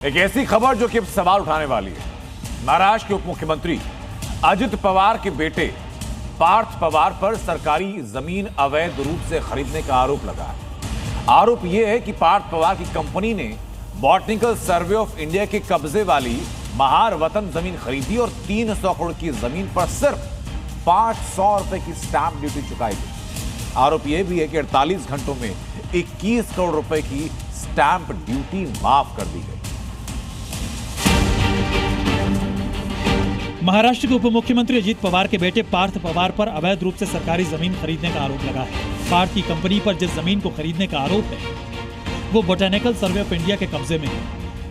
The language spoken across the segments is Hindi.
एक ऐसी खबर जो कि अब सवाल उठाने वाली है। महाराष्ट्र के उप मुख्यमंत्री अजित पवार के बेटे पार्थ पवार पर सरकारी जमीन अवैध रूप से खरीदने का आरोप लगा है। आरोप यह है कि पार्थ पवार की कंपनी ने बॉटनिकल सर्वे ऑफ इंडिया के कब्जे वाली महार वतन जमीन खरीदी और 300 करोड़ की जमीन पर सिर्फ 500 रुपए की स्टैंप ड्यूटी चुकाई गई। आरोप यह भी है कि 48 घंटों में 21 करोड़ रुपए की स्टैंप ड्यूटी माफ कर दी गई। महाराष्ट्र के उप मुख्यमंत्री अजित पवार के बेटे पार्थ पवार पर अवैध रूप से सरकारी जमीन खरीदने का आरोप लगा है। पार्थ की कंपनी पर जिस जमीन को खरीदने का आरोप है वो बोटेनिकल सर्वे ऑफ इंडिया के कब्जे में है।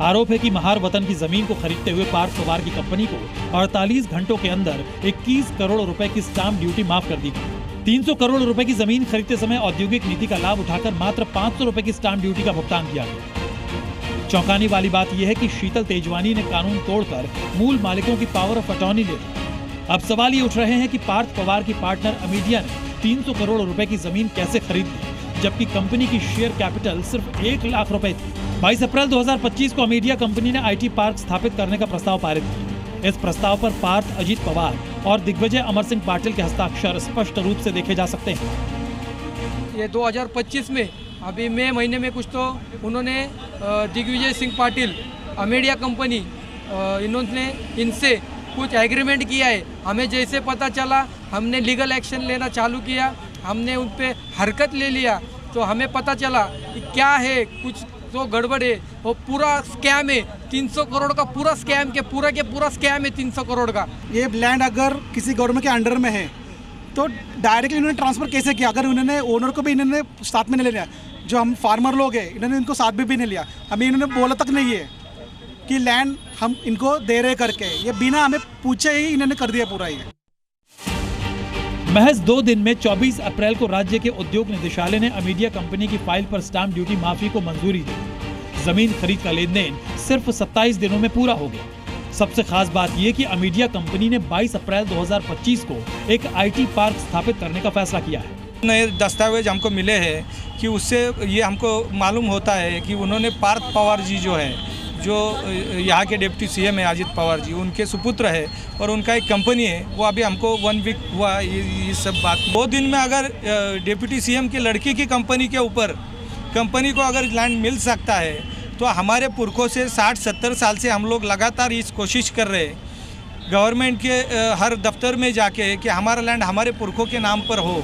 आरोप है कि महार वतन की जमीन को खरीदते हुए पार्थ पवार की कंपनी को 48 घंटों के अंदर 21 करोड़ रुपए की स्टैंप ड्यूटी माफ कर दी गई। 300 करोड़ रुपए की जमीन खरीदते समय औद्योगिक नीति का लाभ उठाकर मात्र 500 रुपए की स्टैंप ड्यूटी का भुगतान किया गया। चौंकाने वाली बात यह है कि शीतल तेजवानी ने कानून तोड़कर मूल मालिकों की पावर ऑफ अटॉर्नी ले ली। अब सवाल ये उठ रहे हैं कि पार्थ पवार की पार्टनर अमीडिया ने 300 करोड़ रुपए की जमीन कैसे खरीद ली, जबकि कंपनी की शेयर कैपिटल सिर्फ 1 लाख रुपए थी। 22 अप्रैल 2025 को अमीडिया कंपनी ने IT पार्क स्थापित करने का प्रस्ताव पारित किया। इस प्रस्ताव पर पार्थ, अजित पवार और दिग्विजय अमर सिंह पाटिल के हस्ताक्षर स्पष्ट रूप से देखे जा सकते हैं। ये 2025 में अभी मई महीने में कुछ तो उन्होंने दिग्विजय सिंह पाटिल, अमेडिया कंपनी, इन्होंने इनसे कुछ एग्रीमेंट किया है। हमें जैसे पता चला हमने लीगल एक्शन लेना चालू किया, हमने उन पे हरकत ले लिया तो हमें पता चला कि क्या है, कुछ तो गड़बड़ है। वो पूरा स्कैम है, 300 करोड़ का पूरा स्कैम के पूरा स्कैम है 300 करोड़ का। ये लैंड अगर किसी गवर्नमेंट के अंडर में है तो डायरेक्टली इन्होंने ट्रांसफ़र कैसे किया? अगर उन्होंने ओनर को भी इन्होंने साथ में नहीं लिया, जो हम फार्मर लोग हैं इन्होंने इनको साथ भी नहीं लिया, हमें इन्होंने बोला तक नहीं है कि लैंड हम इनको दे रहे करके, ये बिना हमें पूछे ही इन्होंने कर दिया पूरा। ये महज 2 दिन में 24 अप्रैल को राज्य के उद्योग निदेशालय ने अमीडिया कंपनी की फाइल पर स्टैंप ड्यूटी माफी को मंजूरी दी। जमीन खरीद का लेन देन सिर्फ 27 दिनों में पूरा हो गया। सबसे खास बात यह कि अमीडिया कंपनी ने 22 अप्रैल 2025 को एक IT पार्क स्थापित करने का फैसला किया है। नए दस्तावेज हमको मिले हैं कि उससे ये हमको मालूम होता है कि उन्होंने पार्थ पवार जी जो है, जो यहाँ के डिप्टी CM है अजित पवार जी, उनके सुपुत्र है और उनका एक कंपनी है। वो अभी हमको 1 वीक हुआ ये सब बात। 2 दिन में अगर डिप्टी CM के लड़के की कंपनी के ऊपर कंपनी को अगर लैंड मिल सकता है तो हमारे पुरखों से 60-70 साल से हम लोग लगातार इस कोशिश कर रहे हैं गवर्नमेंट के हर दफ्तर में जाके कि हमारा लैंड हमारे पुरखों के नाम पर हो।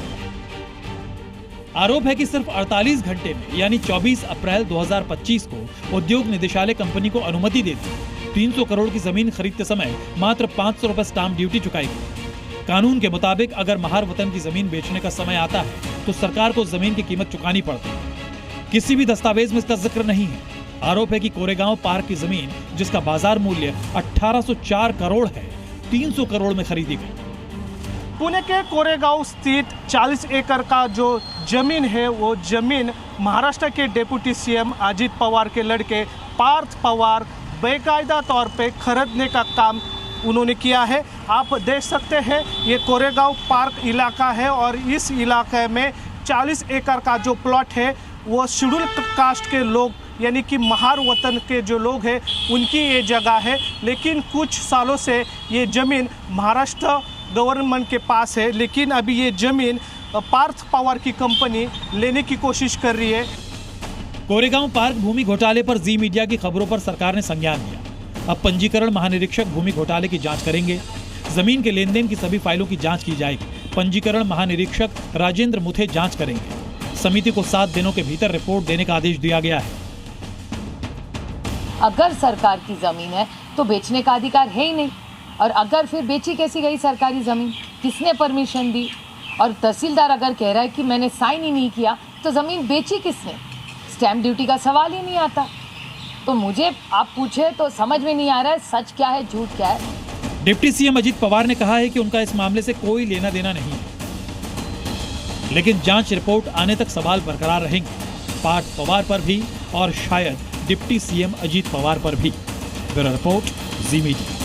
आरोप है कि सिर्फ 48 घंटे में यानी 24 अप्रैल 2025 को उद्योग निदेशालय कंपनी को अनुमति देती 300 करोड़ की जमीन खरीदते समय मात्र 500 रुपए स्टैंप ड्यूटी चुकाई गई। कानून के मुताबिक अगर महार वतन की जमीन बेचने का समय आता है तो सरकार को जमीन की कीमत चुकानी पड़ती है। किसी भी दस्तावेज में इसका जिक्र नहीं है। आरोप है कि कोरेगांव पार्क की जमीन, जिसका बाजार मूल्य 1804 करोड़ है, 300 करोड़ में खरीदी गई। पुणे के कोरेगांव स्थित 40 एकड़ का जो जमीन है वो जमीन महाराष्ट्र के डिप्टी CM अजित पवार के लड़के पार्थ पवार बेकायदा तौर पे खरीदने का काम उन्होंने किया है। आप देख सकते हैं ये कोरेगांव पार्क इलाका है और इस इलाके में 40 एकड़ का जो प्लॉट है वो शेड्यूल कास्ट के लोग यानी कि महार वतन के जो लोग हैं उनकी ये जगह है। लेकिन कुछ सालों से ये ज़मीन महाराष्ट्र गवर्नमेंट के पास है, लेकिन अभी ये ज़मीन पार्थ पवार की कंपनी लेने की कोशिश कर रही है। कोरेगांव पार्क भूमि घोटाले पर जी मीडिया की खबरों पर सरकार ने संज्ञान लिया। अब पंजीकरण महानिरीक्षक भूमि घोटाले की जांच करेंगे। जमीन के लेन देन की सभी फाइलों की जांच की जाएगी। पंजीकरण महानिरीक्षक राजेंद्र मुथे जांच करेंगे। समिति को 7 दिनों के भीतर रिपोर्ट देने का आदेश दिया गया है। अगर सरकार की जमीन है तो बेचने का अधिकार है ही नहीं, और अगर फिर बेची कैसी गई सरकारी जमीन, किसने परमिशन दी? और तहसीलदार अगर कह रहा है कि मैंने साइन ही नहीं किया तो जमीन बेची किसने? स्टैंप ड्यूटी का सवाल ही नहीं आता। तो मुझे आप पूछे तो समझ में नहीं आ रहा है सच क्या है झूठ क्या है। डिप्टी CM अजित पवार ने कहा है कि उनका इस मामले से कोई लेना देना नहीं है, लेकिन जांच रिपोर्ट आने तक सवाल बरकरार रहेंगे, पार्थ पवार पर भी और शायद डिप्टी CM अजित पवार पर भी। ब्यूरो रिपोर्ट, जी मीडिया।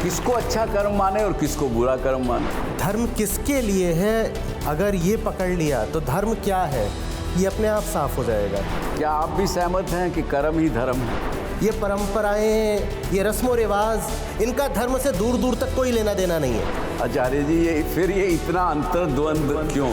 किसको अच्छा कर्म माने और किसको बुरा कर्म माने? धर्म किसके लिए है? अगर ये पकड़ लिया तो धर्म क्या है? ये अपने आप साफ हो जाएगा। क्या आप भी सहमत हैं कि कर्म ही धर्म है? ये परंपराएं, ये रस्मो रिवाज, इनका धर्म से दूर दूर तक कोई लेना देना नहीं है। आचार्य जी, ये इतना अंतर्द्वंद क्यों?